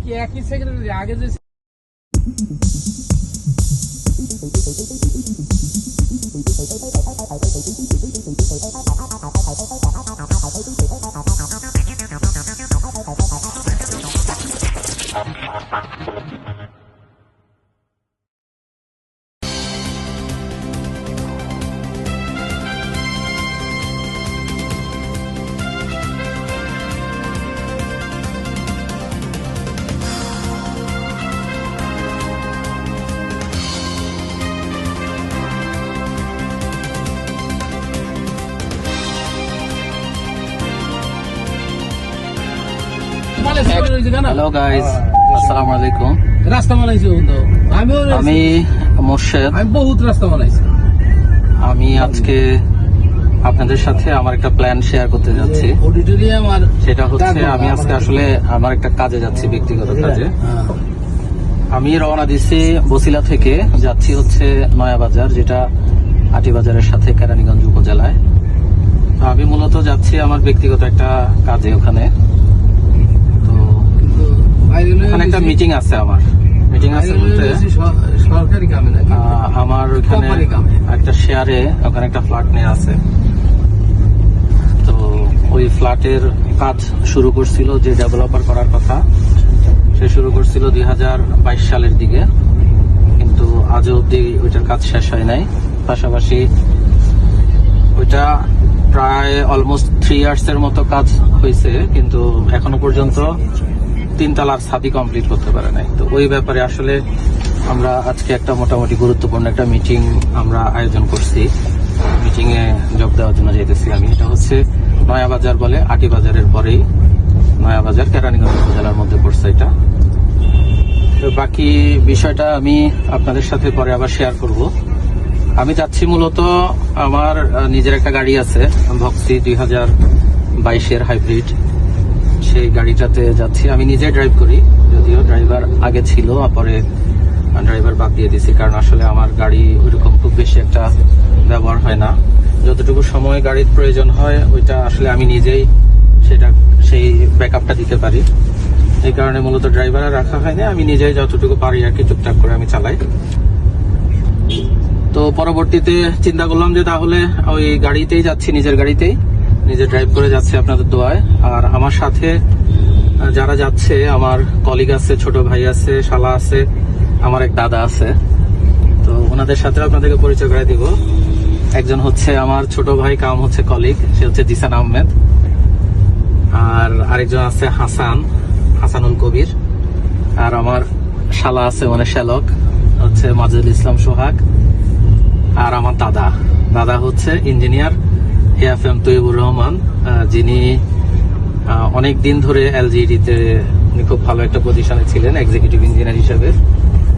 কি একই সেক্রেটারি আগে যে হ্যালো গাইস, আসসালামু আলাইকুম। রাস্তা বানাইছি আমি মোর্শেদ। আমি বহুত রাস্তা বানাইছি। আমি আজকে আপনাদের সাথে আমার একটা প্ল্যান শেয়ার করতে যাচ্ছি। অডিটোরিয়াম আর সেটা হচ্ছে আমি আজকে আসলে আমার একটা কাজে যাচ্ছি, ব্যক্তিগত কাজে। আমি রওনা দিচ্ছি বসিলা থেকে, যাচ্ছি হচ্ছে নয়াবাজার, যেটা আটিবাজারের সাথে কেরানীগঞ্জ উপজেলায়। তো আমি মূলত যাচ্ছি আমার ব্যক্তিগত একটা কাজে ওখানে। ওখানে একটা মিটিং আছে, আমার মিটিং আছে বলতে সরকারি কামে না, আমার ওখানে একটা শেয়ারে ওখানে একটা ফ্ল্যাট নিয়ে আছে। তো ওই ফ্ল্যাটের কাজ শুরু করছিল, যে ডেভেলপার করার কথা সে শুরু করছিল 2022 সালের দিকে, কিন্তু আজও অব্দি ওইটার কাজ শেষ হয় নাই। পাশাপাশি ওইটা প্রায় অলমোস্ট 3 ইয়ার্স এর মতো কাজ হয়েছে, কিন্তু এখনো পর্যন্ত 3 তলার ছাদই কমপ্লিট করতে পারে নাই। তো ওই ব্যাপারে আসলে আমরা আজকে একটা মোটামুটি গুরুত্বপূর্ণ একটা মিটিং আমরা আয়োজন করছি। মিটিং এ যোগ দেওয়ার জন্য যেতেছি আমি। এটা হচ্ছে নয়াবাজার বলে, আটিবাজারের পরেই নয়াবাজার, কেরানীগঞ্জ উপজেলার মধ্যে পড়ছে এটা। তো বাকি বিষয়টা আমি আপনাদের সাথে পরে আবার শেয়ার করব। আমি যাচ্ছি মূলত আমার নিজের একটা গাড়ি আছে, ভক্সি 2022-এর হাইব্রিড। সেই গাড়িটাতে যাচ্ছি, আমি নিজে ড্রাইভ করি, যদিও ড্রাইভার আগে ছিল, পরে ড্রাইভার বাদ দিয়ে দিছি, কারণ আসলে আমার গাড়ি ওইরকম খুব বেশি একটা ব্যবহার হয় না। যতটুকু সময় গাড়ির প্রয়োজন হয় ওইটা আসলে আমি নিজেই সেই ব্যাকআপটা দিতে পারি। এই কারণে মূলত ড্রাইভার রাখা হয় না, আমি নিজেই যতটুকু পারি আর কি টুকটাক করে আমি চালাই। তো পরবর্তীতে চিন্তা করলাম যে তাহলে ওই গাড়িতেই যাচ্ছি, নিজের গাড়িতেই নিজে ড্রাইভ করে যাচ্ছে আপনাদের দোয়ায়। আর আমার সাথে যারা যাচ্ছে, আমার কলিগ আছে, ছোট ভাই আছে, শালা আছে, আমার এক দাদা আছে। তো ওনাদের সাথে আপনাদেরকে পরিচয় করে দিব। একজন হচ্ছে আমার ছোট ভাই কাম হচ্ছে কলিগ, সে হচ্ছে জিসান আহমেদ। আর আরেকজন আছে হাসানুল কবির। আর আমার শালা আছে, মানে শ্যালক হচ্ছে মাজেদুল ইসলাম সোহাগ। আর আমার দাদা হচ্ছে ইঞ্জিনিয়ার এএফএম তৈবুর রহমান, যিনি অনেক দিন ধরে এলজিইডিতে খুব ভালো একটা পজিশনে ছিলেন এক্সিকিউটিভ ইঞ্জিনিয়ার হিসেবে।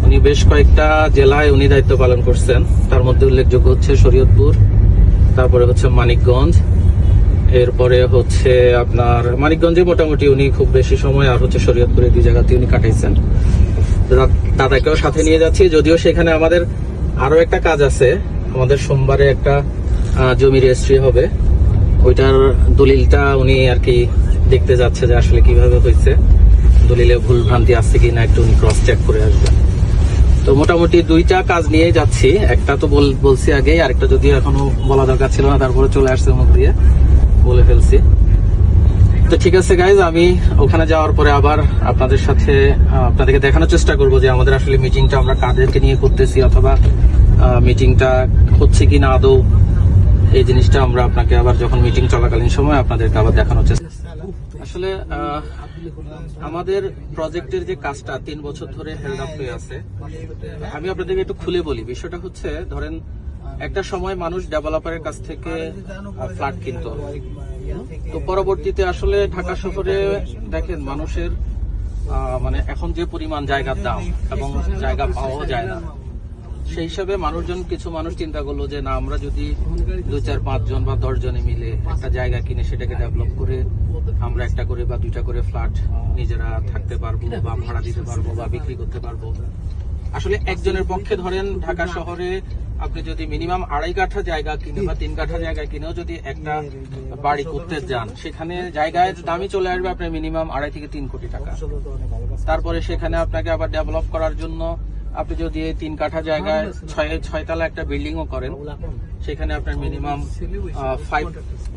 উনি বেশ কয়েকটা জেলায় উনি দায়িত্ব পালন করছেন, তার মধ্যে উল্লেখযোগ্য হচ্ছে শরীয়তপুর, তারপরে হচ্ছে মানিকগঞ্জ, এরপরে হচ্ছে আপনার মানিকগঞ্জে মোটামুটি উনি খুব বেশি সময়, আর হচ্ছে শরীয়তপুরে 2 জায়গাতে উনি কাটাইছেন। দাদাকেও সাথে নিয়ে যাচ্ছি, যদিও সেখানে আমাদের আরো একটা কাজ আছে। আমাদের সোমবারে একটা জমি রেজিস্ট্রি হবে, ওইটার দলিলটা উনি আর কি দেখতে যাচ্ছে যে আসলে কিভাবে হয়েছে, দলিলে ভুল ভ্রান্তি আছে কিনা একটু উনি ক্রস চেক করে আসবেন। তো মোটামুটি 2টা কাজ নিয়ে যাচ্ছি। একটা তো বলছি আগেই, আরেকটা যদিও এখনো বলা দরকার ছিল না, তারপরে চলে আসছে মুখ দিয়ে বলে ফেলছি। তো ঠিক আছে গাইজ, আমি ওখানে যাওয়ার পরে আবার আপনাদেরকে দেখানোর চেষ্টা করবো যে আমাদের আসলে মিটিংটা আমরা কাদেরকে নিয়ে করতেছি, অথবা মিটিংটা হচ্ছে কিনা আদৌ, এই জিনিসটা আমরা আপনাকে আবার যখন মিটিং চলাকালীন সময় আপনাদেরকে আবার দেখানোর চেষ্টা। আসলে আমাদের প্রজেক্টের যে কাজটা 3 বছর ধরে হেল্ড আপ হয়ে আছে, আমি আপনাদেরকে একটু খুলে বলি। বিষয়টা হচ্ছে, ধরেন একটা সময় মানুষ ডেভেলপারের কাছ থেকে ফ্ল্যাট কিনতো, তো পরবর্তীতে আসলে ঢাকা শহরে দেখেন মানুষের মানে এখন যে পরিমাণ জায়গার দাম এবং জায়গা পাওয়া যায় না, সেই হিসাবে কিছু মানুষ চিন্তা করলো যে না, আমরা যদি 2, 4, 5 জন বা 10 জনে মিলে একটা জায়গা কিনে সেটাকে ডেভেলপ করে আমরা একটা করে বা 2টা করে ফ্ল্যাট নিজেরা থাকতে পারবো, বা ভাড়া দিতে পারবো, বা বিক্রি করতে পারবো। আসলে একজনের পক্ষে ধরেন ঢাকা শহরে আপনি যদি মিনিমাম 2.5 কাঠা জায়গা কিনে বা 3 কাঠা জায়গা কিনেও যদি একটা বাড়ি করতে যান, সেখানে জায়গায় দামই চলে আসবে আপনার মিনিমাম 2.5 থেকে 3 কোটি টাকা। তারপরে সেখানে আপনাকে আবার ডেভেলপ করার জন্য আপনি যদি 3 কাঠা জায়গায় 6 তলা একটা বিল্ডিংও করেন, সেখানে আপনার মিনিমাম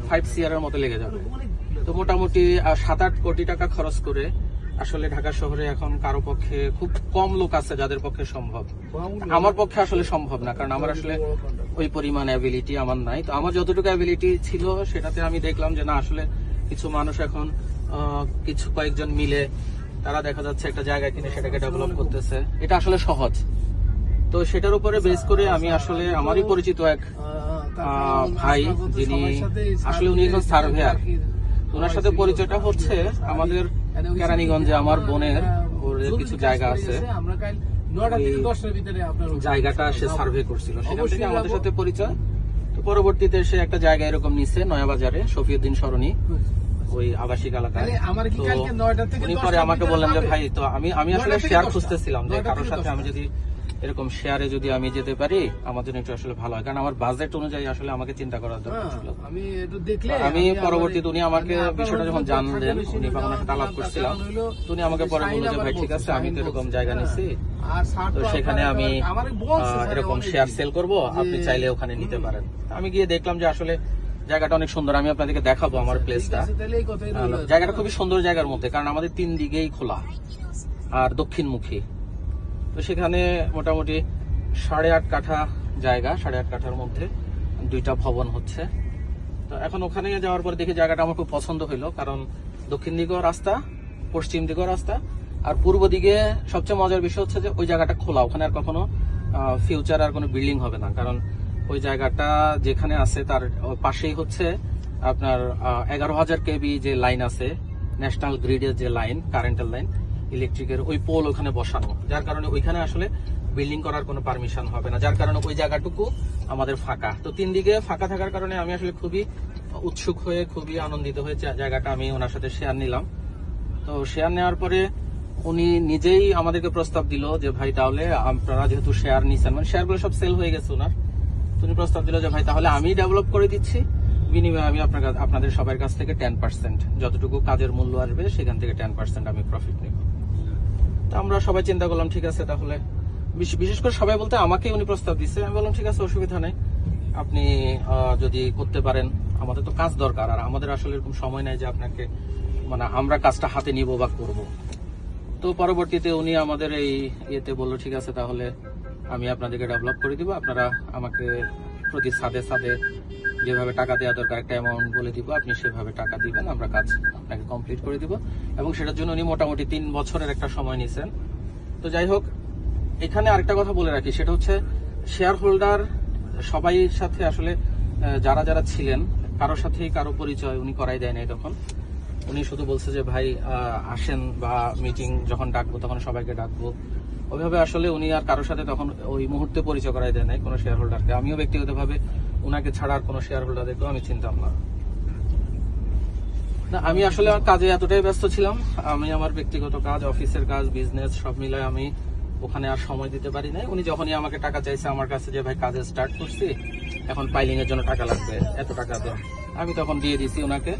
5 CR এর মতো লেগে যাবে। তো মোটামুটি 7-8 কোটি টাকা খরচ করে আসলে ঢাকা শহরে এখন কারো পক্ষে, খুব কম লোক আছে যাদের পক্ষে সম্ভব। আমার পক্ষে আসলে সম্ভব না, কারণ আমার আসলে ওই পরিমাণ অ্যাবিলিটি আমার নাই। তো আমার যতটুকু অ্যাবিলিটি ছিল সেটাতে আমি দেখলাম যে না, আসলে কিছু মানুষ এখন কিছু কয়েকজন মিলে তারা দেখা যাচ্ছে একটা জায়গা কিনে সেটাকে ডেভেলপ করতেছে। এটা আসলে সহজ। তো সেটার উপরে বেস করে আমি আসলে আমারই পরিচিত এক ভাই, যিনি আসলে উনি একজন সার্ভেয়ার, ওনার সাথে পরিচয়টা হচ্ছে আমাদের কেরানীগঞ্জে আমার বোনের ওর কিছু জায়গা আছে, জায়গাটা সে সার্ভে করছিল, সেখান থেকে আমাদের সাথে পরিচয়। তো পরবর্তীতে সে একটা জায়গা এরকম নিচ্ছে নয়াবাজারে, শফিউদ্দিন সরণি, ওই আবাসিক এলাকায়। তো উনি পরে আমাকে বললেন যে ভাই, তো আমি আসলে শেয়ার খুঁজতেছিলাম যে কারোর সাথে আমি যদি এরকম শেয়ারে যদি আমি যেতে পারি আমার জন্য একটু আসলে ভালো হয়, কারণ আমার বাজেট অনুযায়ী আসলে আমাকে চিন্তা করার দরকার ছিল। আমি পরবর্তীতে উনি আমাকে বিষয়টা যখন জানলেন, উনি ওনার সাথে আলাপ করছিলাম, তো উনি আমাকে পরে বললেন যে ভাই ঠিক আছে, আমি তো এরকম জায়গা নিচ্ছি, তো সেখানে আমি এরকম শেয়ার সেল করব, আপনি চাইলে ওখানে নিতে পারেন। আমি গিয়ে দেখলাম যে আসলে জায়গাটা অনেক সুন্দর। আমি আপনাদেরকে দেখাবো আমার প্লেসটা। জায়গাটা খুবই সুন্দর জায়গার মধ্যে, কারণ আমাদের 3 দিকেই খোলা আর দক্ষিণমুখী। তো সেখানে মোটামুটি 8.5 কাঠা জায়গা, 8.5 কাঠার মধ্যে 2টা ভবন হচ্ছে। তো এখন ওখানে যাওয়ার পরে দেখি জায়গাটা আমার খুব পছন্দ হইলো, কারণ দক্ষিণ দিকেও রাস্তা, পশ্চিম দিকেও রাস্তা, আর পূর্ব দিকে সবচেয়ে মজার বিষয় হচ্ছে যে ওই জায়গাটা খোলা, ওখানে আর কখনো ফিউচার আর কোনো বিল্ডিং হবে না, কারণ ওই জায়গাটা যেখানে আছে তার পাশেই হচ্ছে আপনার 11,000 কেবি যে লাইন আছে, ন্যাশনাল গ্রিডের যে লাইন, কারেন্টের লাইন, ইলেকট্রিকের ওই পোল ওখানে বসানো, যার কারণে ওইখানে আসলে বিল্ডিং করার কোনো পারমিশন হবে না, যার কারণে ওই জায়গাটুকু আমাদের ফাঁকা। তো 3 দিকে ফাঁকা থাকার কারণে আমি আসলে খুবই উৎসুক হয়ে, খুবই আনন্দিত হয়ে জায়গাটা আমি ওনার সাথে শেয়ার নিলাম। তো শেয়ার নেওয়ার পরে উনি নিজেই আমাদেরকে প্রস্তাব দিল যে ভাই তাহলে আপনারা যেহেতু শেয়ার নিচ্ছেন, মানে শেয়ারগুলো সব সেল হয়ে গেছে ওনার, উনি প্রস্তাব দিল যে ভাই তাহলে আমি ডেভেলপ করে দিচ্ছি, বিনিময়ে আমি আপনাদের সবার কাছ থেকে 10%, যতটুকু কাজের মূল্য আসবে সেখান থেকে 10% আমি প্রফিট নিব। তো আমরা সবাই চিন্তা করলাম ঠিক আছে, তাহলে বিশেষ করে সবাই বলতে আমাকে উনি প্রস্তাব দিচ্ছে। আমি বললাম ঠিক আছে, অসুবিধা নেই, আপনি যদি করতে পারেন, আমাদের তো কাজ দরকার, আর আমাদের আসলে এরকম সময় নাই যে আপনাকে মানে আমরা কাজটা হাতে নিব বা করব। তো পরবর্তীতে উনি আমাদের এই ইয়েতে বললো ঠিক আছে, তাহলে আমি আপনাদেরকে ডেভেলপ করে দিব, আপনারা আমাকে প্রতি সাদে যেভাবে টাকা দেওয়া দরকার একটা অ্যামাউন্ট বলে দিব, আপনি সেভাবে টাকা দিবেন, আমরা কাজ আপনাকে কমপ্লিট করে দিব। এবং সেটার জন্য উনি মোটামুটি 3 বছরের একটা সময় নিয়েছেন। তো যাই হোক, এখানে আরেকটা কথা বলে রাখি, সেটা হচ্ছে শেয়ার হোল্ডার সবাই সাথে আসলে যারা যারা ছিলেন কারোর সাথেই কারো পরিচয় উনি করাই দেয় নাই। তখন উনি শুধু বলছে যে ভাই আসেন, বা মিটিং যখন ডাকবো তখন সবাইকে ডাকবো, ওইভাবে আসলে উনি আর কারোর সাথে তখন ওই মুহূর্তে পরিচয় করাই দেয় নাই কোনো শেয়ার হোল্ডারকে। আমিও ব্যক্তিগতভাবে ওনাকে ছাড়া আর কোনো শেয়ার হোল্ডারদেরকেও আমি চিনতাম না। আমি আসলে আমার কাজে এতটাই ব্যস্ত ছিলাম, আমি আমার ব্যক্তিগত কাজ, অফিসের কাজ, বিজনেস সব মিলায় আমি ওখানে আর সময় দিতে পারি নাই। উনি যখনই আমাকে টাকা চাইছে আমার কাছে যে ভাই কাজে স্টার্ট করছি, এখন পাইলিং এর জন্য টাকা লাগবে, এত টাকা দেন, আমি তখন দিয়ে দিছি ওনাকে।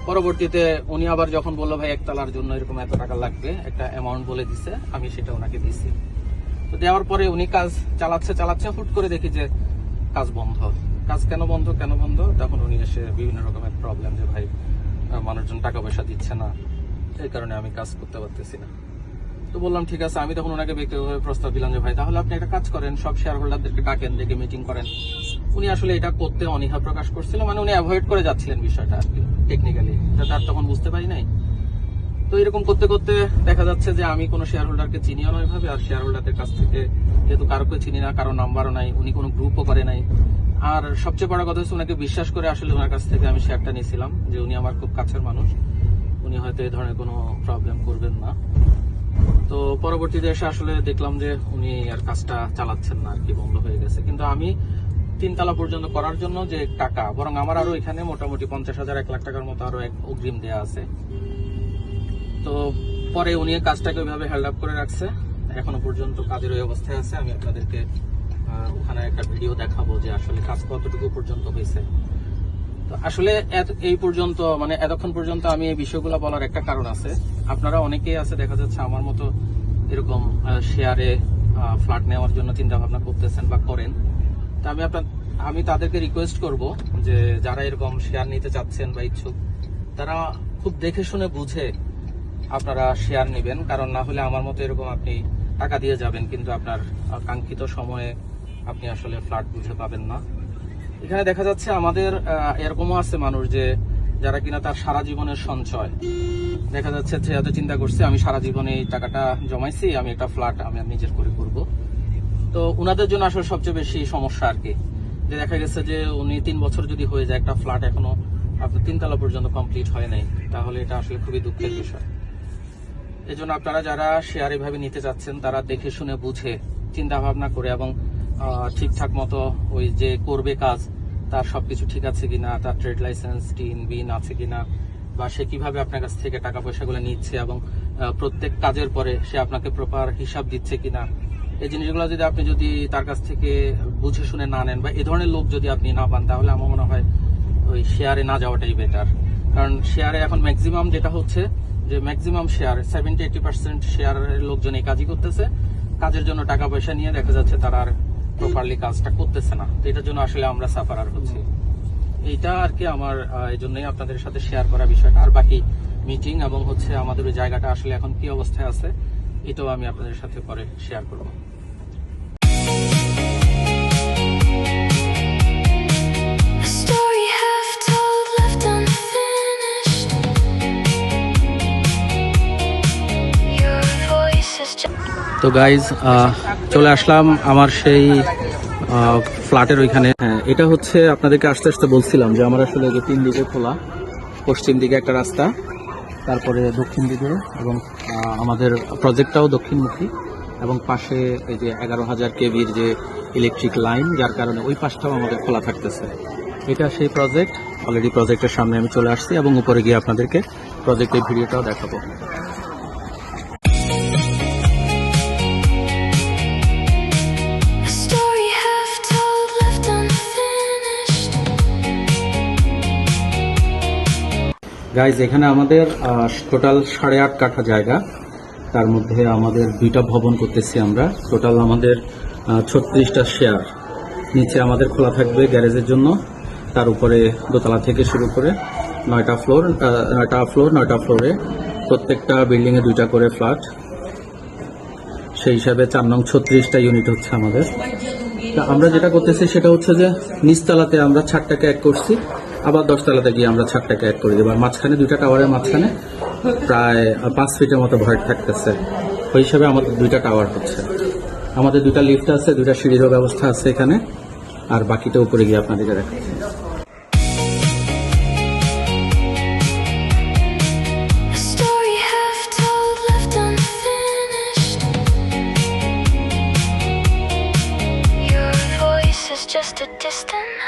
পরবর্তীতে উনি আবার যখন বললো ভাই একতলার জন্য এরকম এত টাকা লাগবে, একটা অ্যামাউন্ট বলে দিছে, আমি সেটা ওনাকে দিছি। তো দেওয়ার পরে উনি কাজ চালাচ্ছে, হুট করে দেখি যে কাজ বন্ধ। কাজ কেন বন্ধ? তখন উনি এসে বিভিন্ন রকমের প্রবলেম, যে ভাই মানুষজন টাকা পয়সা দিচ্ছে না, এই কারণে আমি কাজ করতে পারতেছি না। তো বললাম ঠিক আছে, আমি তখন ওনাকে ব্যক্তিগতভাবে প্রস্তাব দিলাম যে ভাই তাহলে আপনি একটা কাজ করেন, সব শেয়ার হোল্ডারদেরকে ডাকেন, ডেকে মিটিং করেন। উনি আসলে এটা করতে অনীহা প্রকাশ করছিল, মানে উনি অ্যাভয়েড করে যাচ্ছিলেন বিষয়টা আর কি, টেকনিক্যালি, তার তখন বুঝতে পারি নাই। তো এরকম করতে করতে দেখা যাচ্ছে যে আমি কোনো শেয়ার হোল্ডারকে চিনিও না ওইভাবে, আর শেয়ার হোল্ডারদের কাছ থেকে যেহেতু কারোকে চিনি না, কারো নাম্বারও নাই, উনি কোনো গ্রুপও করে নাই। আর সবচেয়ে বড় কথা হচ্ছে ওনাকে বিশ্বাস করে আসলে ওনার কাছ থেকে আমি শেয়ারটা নিয়েছিলাম, যে উনি আমার খুব কাছের মানুষ, উনি হয়তো এই ধরনের কোনো প্রবলেম করবেন না। তো পরবর্তীতে এসে আসলে দেখলাম যে উনি আর কাজটা চালাচ্ছেন না আর কি, বন্ধ হয়ে গেছে। কিন্তু আমি 3 তলা পর্যন্ত করার জন্য যে টাকা, বরং আমার আরো এখানে মোটামুটি 50,000 1 লাখ টাকার মতো আরো এক অগ্রিম দেওয়া আছে। তো পরে উনি কাজটাকে ওইভাবে হেল্ড আপ করে রাখছে, এখনো পর্যন্ত কাজের ওই অবস্থায় আছে। আমি আপনাদেরকে ওখানে একটা ভিডিও দেখাবো যে আসলে কাজ কতটুকু পর্যন্ত হয়েছে। তো আসলে এই পর্যন্ত মানে এতক্ষণ পর্যন্ত আমি এই বিষয়গুলো বলার একটা কারণ আছে। আপনারা অনেকেই আছে দেখা যাচ্ছে আমার মতো এরকম শেয়ারে ফ্ল্যাট নেওয়ার জন্য চিন্তা ভাবনা করতেছেন বা করেন। তা আমি তাদেরকে রিকোয়েস্ট করব যে যারা এরকম শেয়ার নিতে চাচ্ছেন বা ইচ্ছুক, তারা খুব দেখে শুনে বুঝে আপনারা শেয়ার নেবেন। কারণ না হলে আমার মতো এরকম আপনি টাকা দিয়ে যাবেন, কিন্তু আপনার কাঙ্ক্ষিত সময়ে আপনি আসলে ফ্ল্যাট বুঝে পাবেন না। এখানে দেখা যাচ্ছে আমাদের এরকমও আছে মানুষ যে যারা কিনা তার সারা জীবনের সঞ্চয়, দেখা যাচ্ছে যে এত চিন্তা করছে আমি সারা জীবনে এই টাকাটা জমাইছি, আমি একটা ফ্ল্যাট আমি নিজের করে করব। তো উনাদের জন্য আসলে সবচেয়ে বেশি সমস্যা আর কি, যে দেখা গেছে যে উনি 3 বছর যদি হয়ে যায় একটা ফ্ল্যাট এখনো আপনার 3 তলা পর্যন্ত কমপ্লিট হয় নাই, তাহলে এটা আসলে খুবই দুঃখের বিষয়। এই জন্য আপনারা যারা শেয়ার এভাবে নিতে চাচ্ছেন তারা দেখে শুনে বুঝে চিন্তা ভাবনা করে এবং ঠিকঠাক মতো ওই যে করবে কাজ তার সবকিছু ঠিক আছে কিনা, তার ট্রেড লাইসেন্স টিন বিন আছে কিনা, বা সে কিভাবে আপনার কাছ থেকে টাকা পয়সাগুলো নিচ্ছে এবং প্রত্যেক কাজের পরে সে আপনাকে প্রপার হিসাব দিচ্ছে কিনা, এই জিনিসগুলো যদি তার কাছ থেকে বুঝে শুনে না নেন বা এই ধরনের লোক যদি আপনি না পান, তাহলে আমার মনে হয় ওই শেয়ারে না যাওয়াটাই বেটার। কারণ শেয়ারে এখন ম্যাক্সিমাম যেটা হচ্ছে যে ম্যাক্সিমাম শেয়ার 70-80% শেয়ারের লোকজন এই কাজই করতেছে, কাজের জন্য টাকা পয়সা নিয়ে দেখা যাচ্ছে তারা আর প্রপারলি কাজটা করতেছে না। তো এটার জন্য আসলে আমরা সাফারার হচ্ছি। এইটা আর কি আমার এই জন্যই আপনাদের সাথে শেয়ার করা বিষয়টা। আর বাকি মিটিং এবং হচ্ছে আমাদের ওই জায়গাটা আসলে এখন কি অবস্থায় আছে এটাও আমি আপনাদের সাথে পরে শেয়ার করব। তো গাইজ চলে আসলাম আমার সেই ফ্ল্যাটের ওইখানে। হ্যাঁ, এটা হচ্ছে আপনাদেরকে আস্তে আস্তে বলছিলাম যে আমার আসলে যে 3 দিকে খোলা, পশ্চিম দিকে একটা রাস্তা, তারপরে দক্ষিণ দিকে, এবং আমাদের প্রজেক্টটাও দক্ষিণমুখী, এবং পাশে এই যে 11,000 কেভির যে ইলেকট্রিক লাইন, যার কারণে ওই পাশটাও আমাদের খোলা থাকতেছে। এটা সেই প্রজেক্ট। অলরেডি প্রজেক্টের সামনে আমি চলে আসছি এবং উপরে গিয়ে আপনাদেরকে প্রজেক্টের ভিডিওটাও দেখাবো। গাইজ এখানে আমাদের টোটাল 8.5 কাঠা জায়গা, তার মধ্যে আমাদের 2টা ভবন করতেছি আমরা। টোটাল আমাদের 36টা শেয়ার। নিচে আমাদের খোলা থাকবে গ্যারেজের জন্য, তার উপরে দোতলা থেকে শুরু করে 9টা ফ্লোরে প্রত্যেকটা বিল্ডিংয়ে 2টা করে ফ্ল্যাট। সেই হিসাবে 4 নং 36টা ইউনিট হচ্ছে আমাদের। তা আমরা যেটা করতেছি সেটা হচ্ছে যে নিচতলাতে আমরা ছাদটাকে এক করছি, আবার 10 তলাতে গিয়ে আমরা ছাদটাকে এক করে দেবো। আর মাঝখানে 2টা টাওয়ারের মাঝখানে প্রায় 5 ফিটের মতো ভয়েড থাকতেছে। ওই হিসাবে আমাদের 2টা টাওয়ার হচ্ছে। আমাদের 2টা লিফট আছে, 2টা সিঁড়িরও ব্যবস্থা আছে এখানে, আর বাকিটা উপরে গিয়ে আপনাদেরকে দেখাচ্ছি। Just a distant